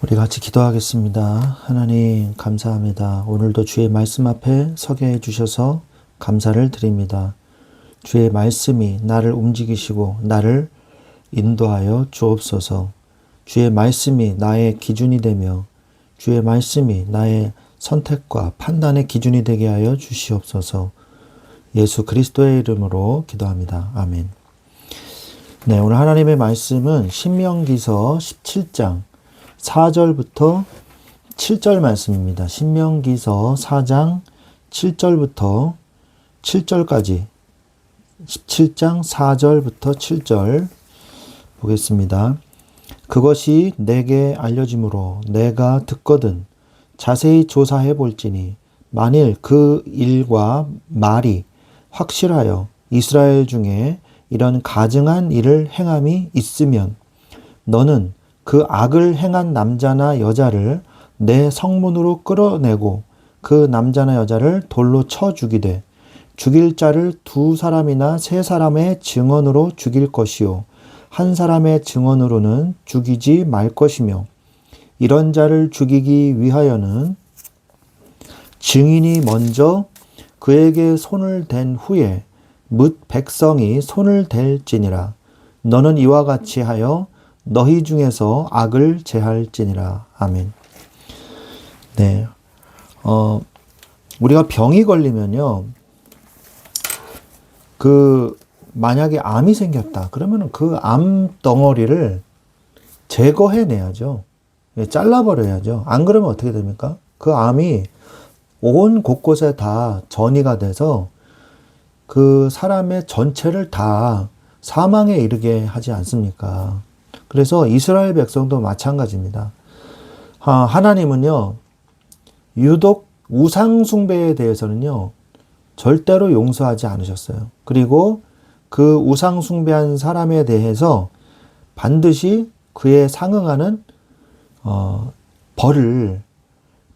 우리 같이 기도하겠습니다. 하나님 감사합니다. 오늘도 주의 말씀 앞에 서게 해주셔서 감사를 드립니다. 주의 말씀이 나를 움직이시고 나를 인도하여 주옵소서. 주의 말씀이 나의 기준이 되며 주의 말씀이 나의 선택과 판단의 기준이 되게 하여 주시옵소서. 예수 그리스도의 이름으로 기도합니다. 아멘. 네, 오늘 하나님의 말씀은 신명기서 17장 4절부터 7절 말씀입니다. 신명기서 4장 7절부터 7절까지 17장 4절부터 7절 보겠습니다. 그것이 내게 알려짐으로 내가 듣거든 자세히 조사해 볼지니 만일 그 일과 말이 확실하여 이스라엘 중에 이런 가증한 일을 행함이 있으면 너는 그 악을 행한 남자나 여자를 내 성문으로 끌어내고 그 남자나 여자를 돌로 쳐 죽이되 죽일 자를 2사람이나 3사람의 증언으로 죽일 것이요 한 사람의 증언으로는 죽이지 말 것이며 이런 자를 죽이기 위하여는 증인이 먼저 그에게 손을 댄 후에 뭇 백성이 손을 댈지니라. 너는 이와 같이 하여 너희 중에서 악을 제할지니라. 아멘. 네. 우리가 병이 걸리면요. 만약에 암이 생겼다. 그러면 그 암 덩어리를 제거해내야죠. 잘라버려야죠. 안 그러면 어떻게 됩니까? 그 암이 온 곳곳에 다 전이가 돼서 그 사람의 전체를 다 사망에 이르게 하지 않습니까? 그래서 이스라엘 백성도 마찬가지입니다. 하나님은요, 유독 우상숭배에 대해서는요, 절대로 용서하지 않으셨어요. 그리고 그 우상숭배한 사람에 대해서 반드시 그에 상응하는 벌을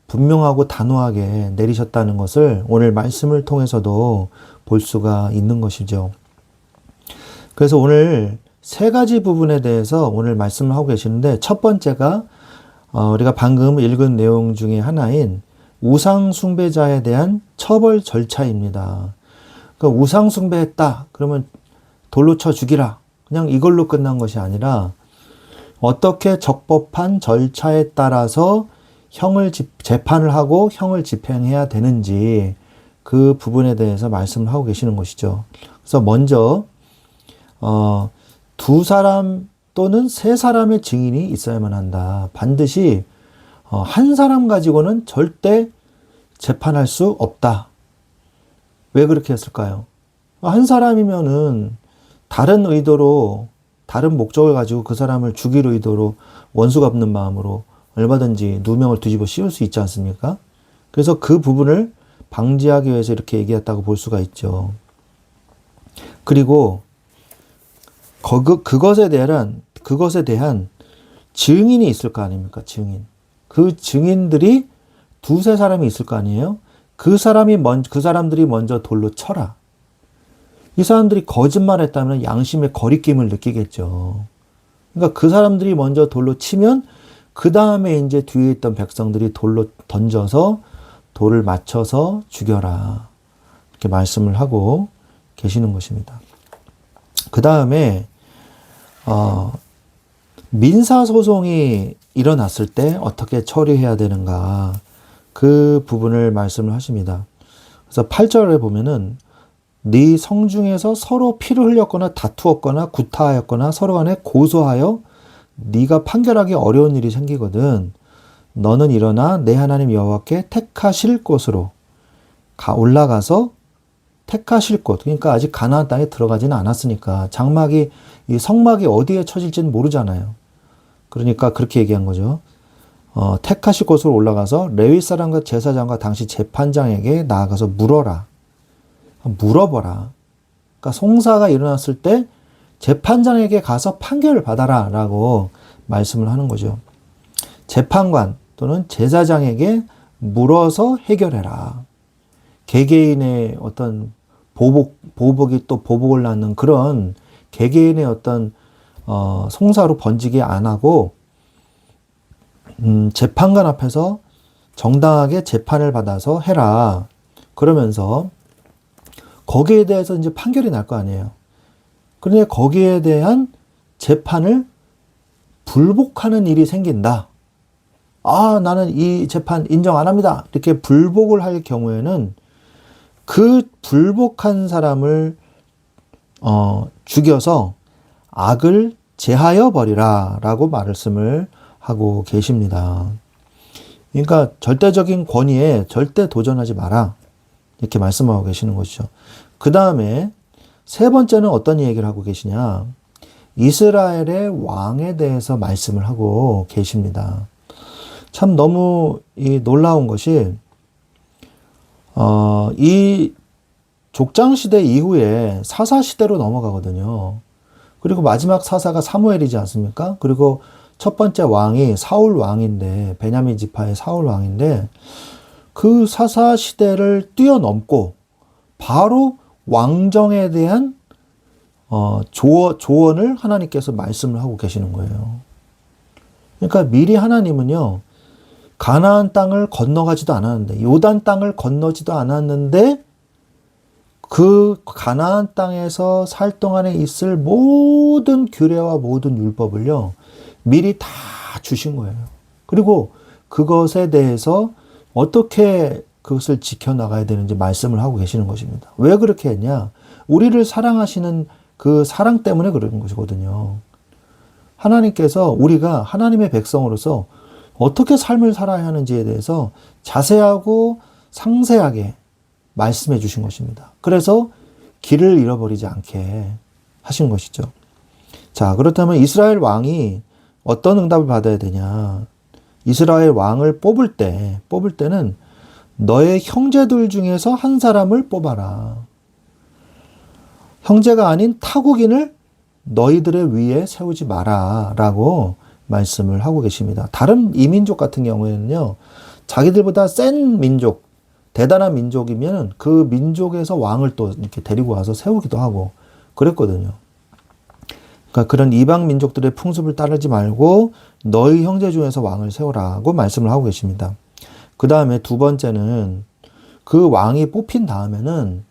분명하고 단호하게 내리셨다는 것을 오늘 말씀을 통해서도 볼 수가 있는 것이죠. 그래서 오늘 3가지 부분에 대해서 오늘 말씀을 하고 계시는데 첫 번째가 우리가 방금 읽은 내용 중에 하나인 우상 숭배자에 대한 처벌 절차입니다. 그러니까 우상 숭배했다 그러면 돌로 쳐 죽이라 그냥 이걸로 끝난 것이 아니라 어떻게 적법한 절차에 따라서 재판을 하고 형을 집행해야 되는지 그 부분에 대해서 말씀을 하고 계시는 것이죠. 그래서 먼저 2사람 또는 3사람의 증인이 있어야만 한다. 반드시 한 사람 가지고는 절대 재판할 수 없다. 왜 그렇게 했을까요? 한 사람이면은 다른 의도로 다른 목적을 가지고 그 사람을 죽일 의도로 원수 갚는 마음으로 얼마든지 누명을 뒤집어 씌울 수 있지 않습니까? 그래서 그 부분을 방지하기 위해서 이렇게 얘기했다고 볼 수가 있죠. 그리고 그것에 대한 증인이 있을 거 아닙니까? 증인. 그 증인들이 2-3사람이 있을 거 아니에요? 그 사람들이 먼저 돌로 쳐라. 이 사람들이 거짓말했다면 양심의 거리낌을 느끼겠죠. 그러니까 그 사람들이 먼저 돌로 치면 그 다음에 이제 뒤에 있던 백성들이 돌로 던져서 돌을 맞춰서 죽여라. 이렇게 말씀을 하고 계시는 것입니다. 그 다음에 민사소송이 일어났을 때 어떻게 처리해야 되는가 그 부분을 말씀을 하십니다. 그래서 8절에 보면은 네 성중에서 서로 피를 흘렸거나 다투었거나 구타하였거나 서로 간에 고소하여 네가 판결하기 어려운 일이 생기거든 너는 일어나 내 하나님 여호와께 택하실 곳으로 올라가서 택하실 곳, 그러니까 아직 가나안 땅에 들어가지는 않았으니까 이 성막이 어디에 쳐질지는 모르잖아요. 그러니까 그렇게 얘기한 거죠. 택하실 곳으로 올라가서 레위 사람과 제사장과 당시 재판장에게 나아가서 물어보라. 그러니까 송사가 일어났을 때 재판장에게 가서 판결을 받아라 라고 말씀을 하는 거죠. 재판관 또는 제사장에게 물어서 해결해라. 개개인의 어떤 보복이 또 보복을 낳는 그런 개개인의 어떤 송사로 번지게 안 하고 재판관 앞에서 정당하게 재판을 받아서 해라. 그러면서 거기에 대해서 이제 판결이 날 거 아니에요. 그런데 거기에 대한 재판을 불복하는 일이 생긴다. 아, 나는 이 재판 인정 안 합니다. 이렇게 불복을 할 경우에는 그 불복한 사람을 죽여서 악을 제하여 버리라 라고 말씀을 하고 계십니다. 그러니까 절대적인 권위에 절대 도전하지 마라. 이렇게 말씀하고 계시는 것이죠. 그 다음에 세 번째는 어떤 얘기를 하고 계시냐. 이스라엘의 왕에 대해서 말씀을 하고 계십니다. 참 너무 놀라운 것이 이 족장시대 이후에 사사시대로 넘어가거든요. 그리고 마지막 사사가 사무엘이지 않습니까? 그리고 첫 번째 왕이 사울 왕인데, 베냐민 지파의 사울 왕인데, 그 사사시대를 뛰어넘고 바로 왕정에 대한 조언을 하나님께서 말씀을 하고 계시는 거예요. 그러니까 미리 하나님은요, 가나안 땅을 건너가지도 않았는데, 요단 땅을 건너지도 않았는데, 그 가나안 땅에서 살 동안에 있을 모든 규례와 모든 율법을요, 미리 다 주신 거예요. 그리고 그것에 대해서 어떻게 그것을 지켜나가야 되는지 말씀을 하고 계시는 것입니다. 왜 그렇게 했냐? 우리를 사랑하시는 그 사랑 때문에 그러는 것이거든요. 하나님께서 우리가 하나님의 백성으로서 어떻게 삶을 살아야 하는지에 대해서 자세하고 상세하게 말씀해 주신 것입니다. 그래서 길을 잃어버리지 않게 하신 것이죠. 자, 그렇다면 이스라엘 왕이 어떤 응답을 받아야 되냐? 이스라엘 왕을 뽑을 때는 너의 형제들 중에서 한 사람을 뽑아라. 형제가 아닌 타국인을 너희들의 위에 세우지 마라. 라고 말씀을 하고 계십니다. 다른 이민족 같은 경우에는요, 자기들보다 센 민족, 대단한 민족이면 그 민족에서 왕을 또 이렇게 데리고 와서 세우기도 하고 그랬거든요. 그러니까 그런 이방 민족들의 풍습을 따르지 말고 너희 형제 중에서 왕을 세우라고 말씀을 하고 계십니다. 그 다음에 두 번째는 그 왕이 뽑힌 다음에는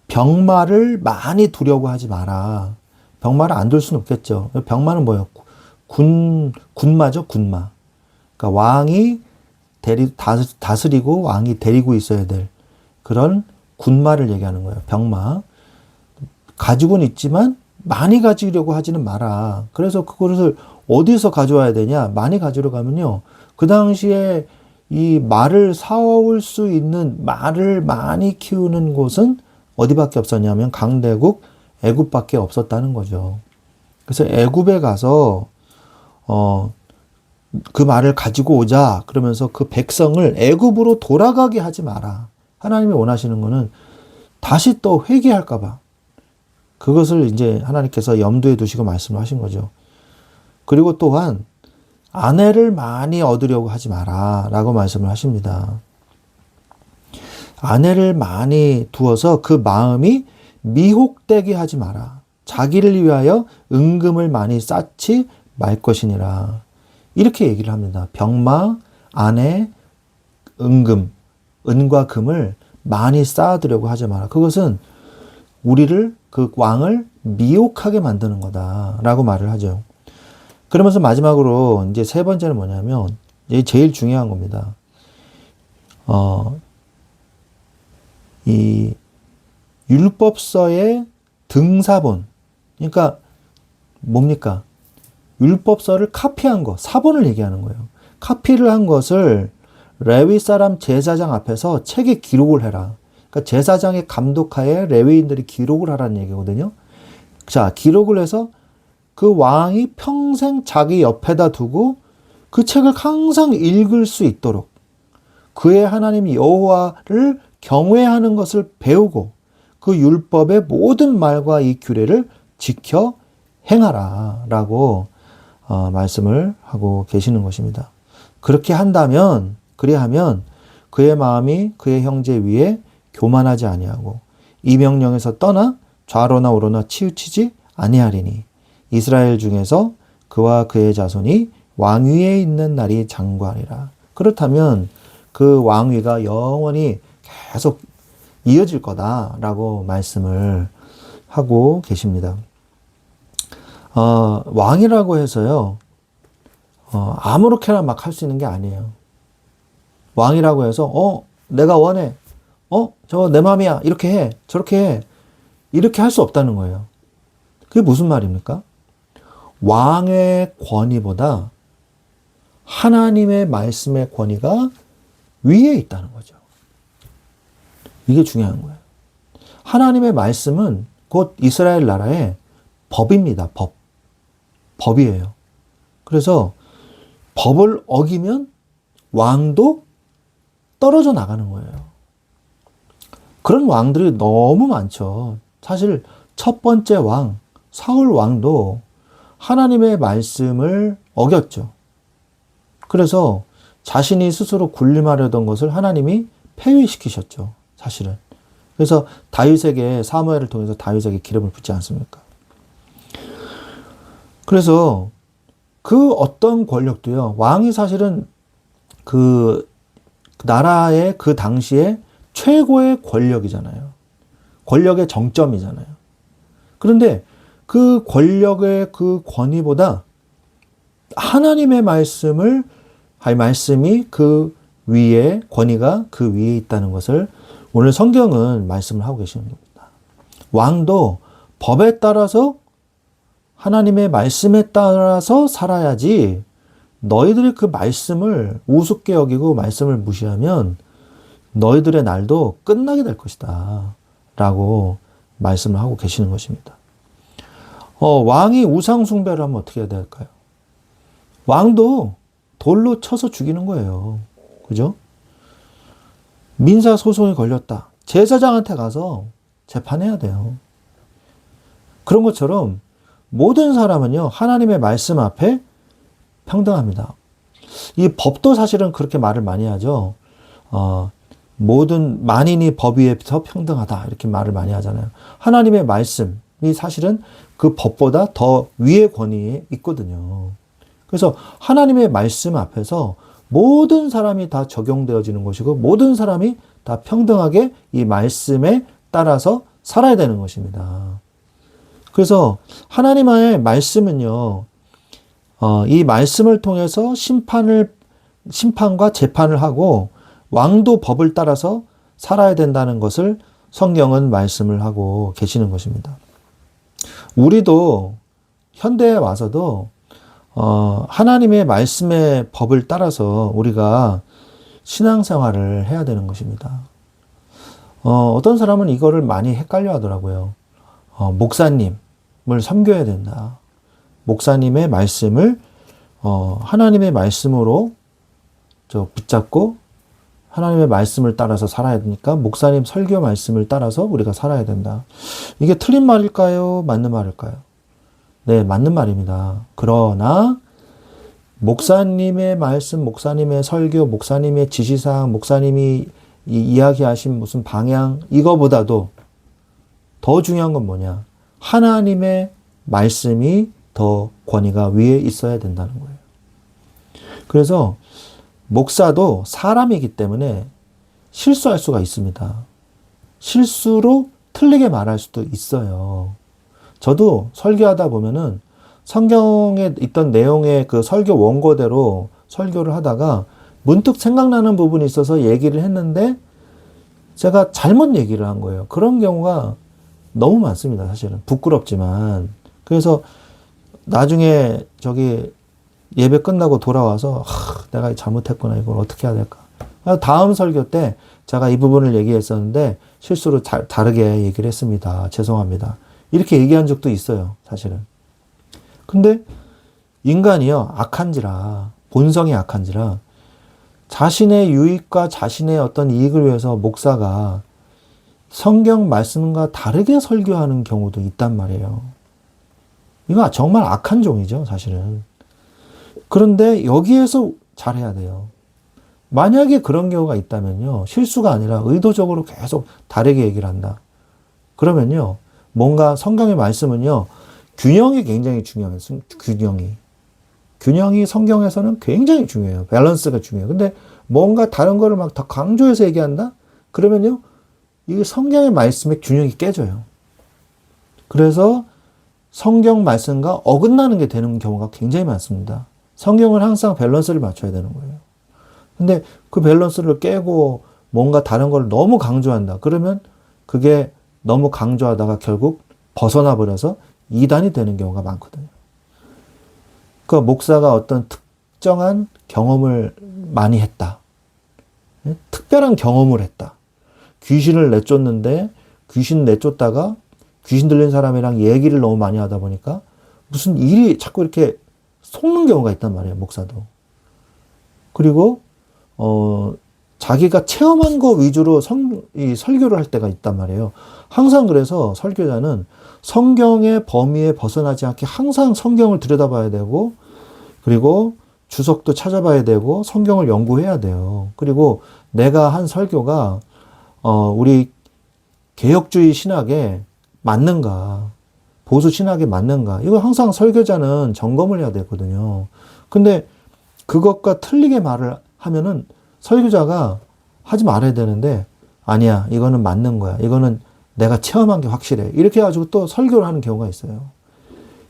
병마를 많이 두려고 하지 마라. 병마를 안 둘 수는 없겠죠. 병마는 뭐예요? 군마죠, 군마. 그러니까 왕이 다스리고 왕이 데리고 있어야 될 그런 군마를 얘기하는 거예요. 병마. 가지고는 있지만 많이 가지려고 하지는 마라. 그래서 그것을 어디서 가져와야 되냐? 많이 가지러 가면요. 그 당시에 이 말을 사올 수 있는 말을 많이 키우는 곳은 어디밖에 없었냐면 강대국 애굽밖에 없었다는 거죠. 그래서 애굽에 가서 그 말을 가지고 오자 그러면서 그 백성을 애굽으로 돌아가게 하지 마라. 하나님이 원하시는 거는 다시 또 회개할까 봐. 그것을 이제 하나님께서 염두에 두시고 말씀을 하신 거죠. 그리고 또한 아내를 많이 얻으려고 하지 마라 라고 말씀을 하십니다. 아내를 많이 두어서 그 마음이 미혹되게 하지 마라. 자기를 위하여 은금을 많이 쌓지 말 것이니라. 이렇게 얘기를 합니다. 병마, 아내, 은금, 은과 금을 많이 쌓아두려고 하지 마라. 그것은 우리를, 그 왕을 미혹하게 만드는 거다라고 말을 하죠. 그러면서 마지막으로 이제 세 번째는 뭐냐면, 이게 제일 중요한 겁니다. 이 율법서의 등사본. 그러니까 뭡니까? 율법서를 카피한 거, 사본을 얘기하는 거예요. 카피를 한 것을 레위 사람 제사장 앞에서 책에 기록을 해라. 그러니까 제사장의 감독하에 레위인들이 기록을 하라는 얘기거든요. 자, 기록을 해서 그 왕이 평생 자기 옆에다 두고 그 책을 항상 읽을 수 있도록 그의 하나님 여호와를 경외하는 것을 배우고 그 율법의 모든 말과 이 규례를 지켜 행하라 라고 말씀을 하고 계시는 것입니다. 그렇게 한다면, 그리하면 그의 마음이 그의 형제 위에 교만하지 아니하고 이 명령에서 떠나 좌로나 우로나 치우치지 아니하리니 이스라엘 중에서 그와 그의 자손이 왕위에 있는 날이 장관이라. 그렇다면 그 왕위가 영원히 계속 이어질 거다라고 말씀을 하고 계십니다. 왕이라고 해서요, 아무렇게나 막 할 수 있는 게 아니에요. 왕이라고 해서, 내가 원해. 저거 내 맘이야. 이렇게 해. 저렇게 해. 이렇게 할 수 없다는 거예요. 그게 무슨 말입니까? 왕의 권위보다 하나님의 말씀의 권위가 위에 있다는 거죠. 이게 중요한 거예요. 하나님의 말씀은 곧 이스라엘 나라의 법입니다. 법이에요. 그래서 법을 어기면 왕도 떨어져 나가는 거예요. 그런 왕들이 너무 많죠. 사실 첫 번째 왕, 사울 왕도 하나님의 말씀을 어겼죠. 그래서 자신이 스스로 군림하려던 것을 하나님이 폐위시키셨죠. 사실은. 그래서 다윗에게, 사무엘을 통해서 다윗에게 기름을 붓지 않습니까? 그래서 그 어떤 권력도요, 왕이 사실은 그 나라의 그 당시에 최고의 권력이잖아요. 권력의 정점이잖아요. 그런데 그 권력의 그 권위보다 하나님의 말씀이 그 위에, 권위가 그 위에 있다는 것을 오늘 성경은 말씀을 하고 계시는 겁니다. 왕도 법에 따라서, 하나님의 말씀에 따라서 살아야지, 너희들이 그 말씀을 우습게 여기고 말씀을 무시하면 너희들의 날도 끝나게 될 것이다 라고 말씀을 하고 계시는 것입니다. 왕이 우상 숭배를 하면 어떻게 해야 될까요? 왕도 돌로 쳐서 죽이는 거예요. 그죠? 민사 소송이 걸렸다. 제사장한테 가서 재판해야 돼요. 그런 것처럼 모든 사람은요, 하나님의 말씀 앞에 평등합니다. 이 법도 사실은 그렇게 말을 많이 하죠. 모든 만인이 법 위에서 평등하다 이렇게 말을 많이 하잖아요. 하나님의 말씀이 사실은 그 법보다 더 위의 권위에 있거든요. 그래서 하나님의 말씀 앞에서 모든 사람이 다 적용되어지는 것이고 모든 사람이 다 평등하게 이 말씀에 따라서 살아야 되는 것입니다. 그래서 하나님의 말씀은요, 이 말씀을 통해서 심판과 재판을 하고 왕도 법을 따라서 살아야 된다는 것을 성경은 말씀을 하고 계시는 것입니다. 우리도 현대에 와서도 하나님의 말씀의 법을 따라서 우리가 신앙생활을 해야 되는 것입니다. 어떤 사람은 이거를 많이 헷갈려 하더라고요. 목사님을 섬겨야 된다. 목사님의 말씀을 하나님의 말씀으로 붙잡고 하나님의 말씀을 따라서 살아야 되니까 목사님 설교 말씀을 따라서 우리가 살아야 된다. 이게 틀린 말일까요? 맞는 말일까요? 네, 맞는 말입니다. 그러나 목사님의 말씀, 목사님의 설교, 목사님의 지시사항, 목사님이 이야기하신 무슨 방향, 이거보다도 더 중요한 건 뭐냐? 하나님의 말씀이 더 권위가 위에 있어야 된다는 거예요. 그래서 목사도 사람이기 때문에 실수할 수가 있습니다. 실수로 틀리게 말할 수도 있어요. 저도 설교하다 보면은 성경에 있던 내용의 그 설교 원고대로 설교를 하다가 문득 생각나는 부분이 있어서 얘기를 했는데 제가 잘못 얘기를 한 거예요. 그런 경우가 너무 많습니다. 사실은. 부끄럽지만. 그래서 나중에 예배 끝나고 돌아와서 내가 잘못했구나. 이걸 어떻게 해야 될까. 다음 설교 때 제가 이 부분을 얘기했었는데 실수로 다르게 얘기를 했습니다. 죄송합니다. 이렇게 얘기한 적도 있어요. 사실은. 근데 인간이요. 악한지라, 본성이 악한지라 자신의 유익과 자신의 어떤 이익을 위해서 목사가 성경 말씀과 다르게 설교하는 경우도 있단 말이에요. 이거 정말 악한 종이죠, 사실은. 그런데 여기에서 잘해야 돼요. 만약에 그런 경우가 있다면요, 실수가 아니라 의도적으로 계속 다르게 얘기를 한다. 그러면요, 뭔가 성경의 말씀은요, 균형이 굉장히 중요해요. 균형이 성경에서는 굉장히 중요해요. 밸런스가 중요해요. 근데 뭔가 다른 거를 막 더 강조해서 얘기한다? 그러면요, 이게 성경의 말씀의 균형이 깨져요. 그래서 성경 말씀과 어긋나는 게 되는 경우가 굉장히 많습니다. 성경은 항상 밸런스를 맞춰야 되는 거예요. 근데 그 밸런스를 깨고 뭔가 다른 걸 너무 강조한다. 그러면 그게 너무 강조하다가 결국 벗어나 버려서 이단이 되는 경우가 많거든요. 그 목사가 어떤 특정한 경험을 많이 했다. 특별한 경험을 했다. 귀신을 내쫓는데 귀신 내쫓다가 귀신 들린 사람이랑 얘기를 너무 많이 하다 보니까 무슨 일이 자꾸 이렇게 속는 경우가 있단 말이에요, 목사도. 그리고 자기가 체험한 거 위주로 이 설교를 할 때가 있단 말이에요. 항상 그래서 설교자는 성경의 범위에 벗어나지 않게 항상 성경을 들여다봐야 되고, 그리고 주석도 찾아봐야 되고, 성경을 연구해야 돼요. 그리고 내가 한 설교가 우리 개혁주의 신학에 맞는가, 보수 신학에 맞는가, 이거 항상 설교자는 점검을 해야 되거든요. 근데 그것과 틀리게 말을 하면은 설교자가 하지 말아야 되는데, 아니야, 이거는 맞는 거야, 이거는 내가 체험한 게 확실해, 이렇게 해가지고 또 설교를 하는 경우가 있어요.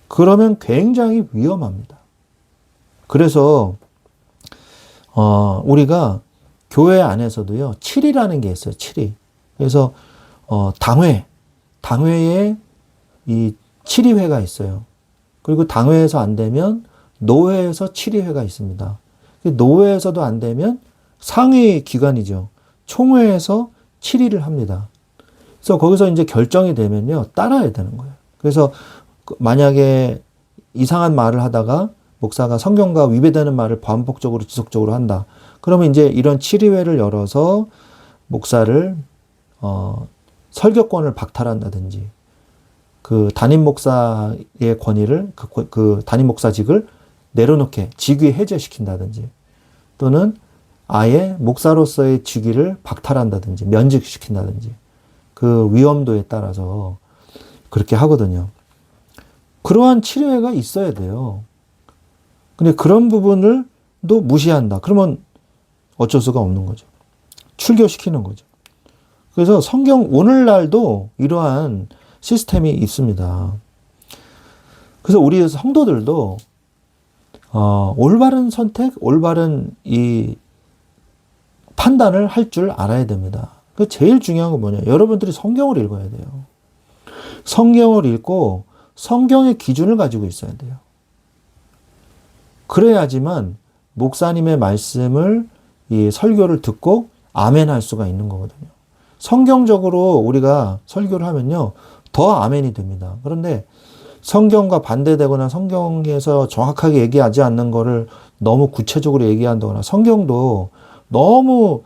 그러면 굉장히 위험합니다. 그래서 우리가 교회 안에서도요, 7이라는 게 있어요. 7이. 그래서 당회에 이 7위회가 있어요. 그리고 당회에서 안 되면 노회에서 7위회가 있습니다. 노회에서도 안 되면 상위 기관이죠. 총회에서 7위를 합니다. 그래서 거기서 이제 결정이 되면요, 따라야 되는 거예요. 그래서 만약에 이상한 말을 하다가 목사가 성경과 위배되는 말을 반복적으로 지속적으로 한다. 그러면 이제 이런 7위회를 열어서 목사를 설교권을 박탈한다든지, 그 담임 목사의 권위를, 그 담임 목사직을 내려놓게 직위 해제시킨다든지, 또는 아예 목사로서의 직위를 박탈한다든지 면직시킨다든지, 그 위험도에 따라서 그렇게 하거든요. 그러한 치료회가 있어야 돼요. 근데 그런 부분을 또 무시한다. 그러면 어쩔 수가 없는 거죠. 출교시키는 거죠. 그래서 성경 오늘날도 이러한 시스템이 있습니다. 그래서 우리 성도들도 올바른 선택, 올바른 이 판단을 할 줄 알아야 됩니다. 그 제일 중요한 건 뭐냐? 여러분들이 성경을 읽어야 돼요. 성경을 읽고 성경의 기준을 가지고 있어야 돼요. 그래야지만 목사님의 말씀을, 이 설교를 듣고 아멘 할 수가 있는 거거든요. 성경적으로 우리가 설교를 하면요, 더 아멘이 됩니다. 그런데 성경과 반대되거나 성경에서 정확하게 얘기하지 않는 거를 너무 구체적으로 얘기한다거나, 성경도 너무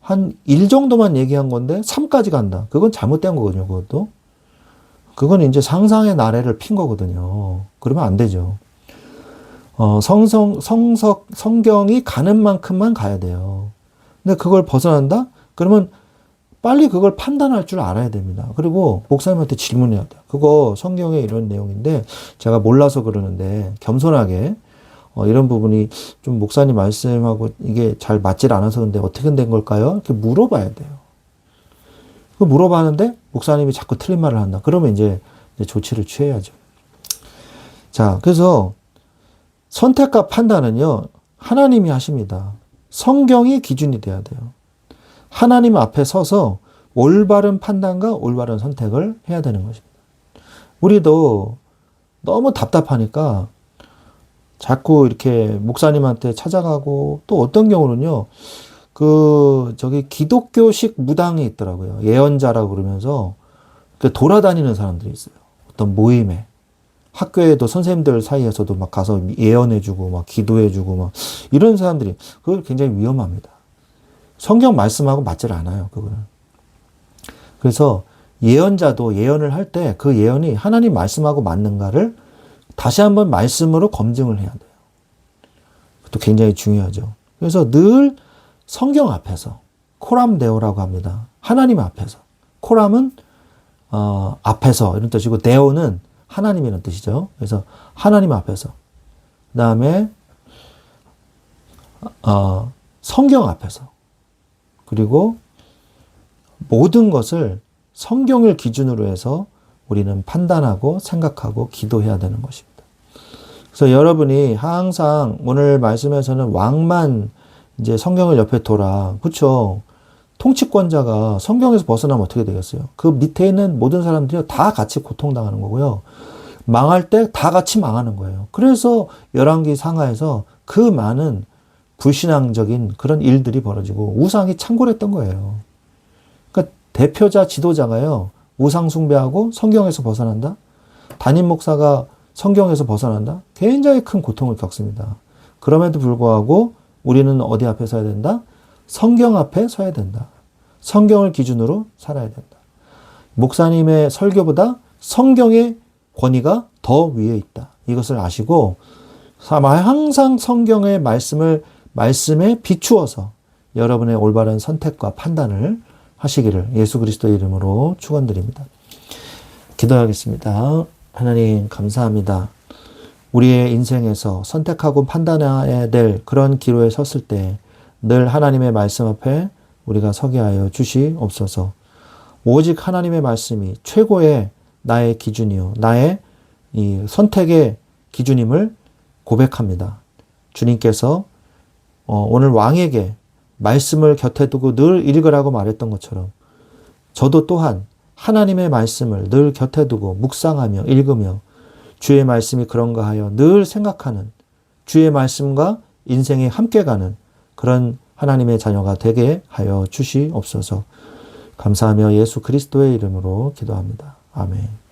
한 1 정도만 얘기한 건데 3까지 간다. 그건 잘못된 거거든요, 그것도. 그건 이제 상상의 나래를 핀 거거든요. 그러면 안 되죠. 성경이 가는 만큼만 가야 돼요. 근데 그걸 벗어난다? 그러면 빨리 그걸 판단할 줄 알아야 됩니다. 그리고 목사님한테 질문해야 돼요. 그거 성경에 이런 내용인데 제가 몰라서 그러는데 겸손하게 이런 부분이 좀 목사님 말씀하고 이게 잘 맞질 않아서 근데 어떻게 된 걸까요? 이렇게 물어봐야 돼요. 그 물어봤는데 목사님이 자꾸 틀린 말을 한다. 그러면 이제 조치를 취해야죠. 자, 그래서 선택과 판단은요, 하나님이 하십니다. 성경이 기준이 돼야 돼요. 하나님 앞에 서서 올바른 판단과 올바른 선택을 해야 되는 것입니다. 우리도 너무 답답하니까 자꾸 이렇게 목사님한테 찾아가고, 또 어떤 경우는요, 기독교식 무당이 있더라고요. 예언자라고 그러면서 돌아다니는 사람들이 있어요. 어떤 모임에. 학교에도 선생님들 사이에서도 막 가서 예언해주고, 막 기도해주고, 막 이런 사람들이, 그거 굉장히 위험합니다. 성경 말씀하고 맞질 않아요, 그거는. 그래서 예언자도 예언을 할 때 그 예언이 하나님 말씀하고 맞는가를 다시 한번 말씀으로 검증을 해야 돼요. 그것도 굉장히 중요하죠. 그래서 늘 성경 앞에서, 코람 데오라고 합니다. 하나님 앞에서. 코람은 앞에서 이런 뜻이고, 데오는 하나님이라는 뜻이죠. 그래서 하나님 앞에서 그 다음에 성경 앞에서, 그리고 모든 것을 성경을 기준으로 해서 우리는 판단하고 생각하고 기도해야 되는 것입니다. 그래서 여러분이 항상 오늘 말씀에서는 왕만 이제 성경을 옆에 둬라. 그렇죠? 통치권자가 성경에서 벗어나면 어떻게 되겠어요? 그 밑에 있는 모든 사람들이 다 같이 고통당하는 거고요. 망할 때 다 같이 망하는 거예요. 그래서 열왕기 상하에서 그 많은 불신앙적인 그런 일들이 벌어지고 우상이 창궐했던 거예요. 그러니까 대표자 지도자가요. 우상 숭배하고 성경에서 벗어난다? 담임 목사가 성경에서 벗어난다? 굉장히 큰 고통을 겪습니다. 그럼에도 불구하고 우리는 어디 앞에 서야 된다? 성경 앞에 서야 된다. 성경을 기준으로 살아야 된다. 목사님의 설교보다 성경의 권위가 더 위에 있다. 이것을 아시고 항상 성경의 말씀에 비추어서 여러분의 올바른 선택과 판단을 하시기를 예수 그리스도의 이름으로 축원드립니다. 기도하겠습니다. 하나님 감사합니다. 우리의 인생에서 선택하고 판단해야 될 그런 기로에 섰을 때 늘 하나님의 말씀 앞에 우리가 서게 하여 주시옵소서. 오직 하나님의 말씀이 최고의 나의 기준이요, 나의 이 선택의 기준임을 고백합니다. 주님께서 오늘 왕에게 말씀을 곁에 두고 늘 읽으라고 말했던 것처럼 저도 또한 하나님의 말씀을 늘 곁에 두고 묵상하며 읽으며 주의 말씀이 그런가 하여 늘 생각하는, 주의 말씀과 인생이 함께 가는 그런 하나님의 자녀가 되게 하여 주시옵소서. 감사하며 예수 그리스도의 이름으로 기도합니다. 아멘.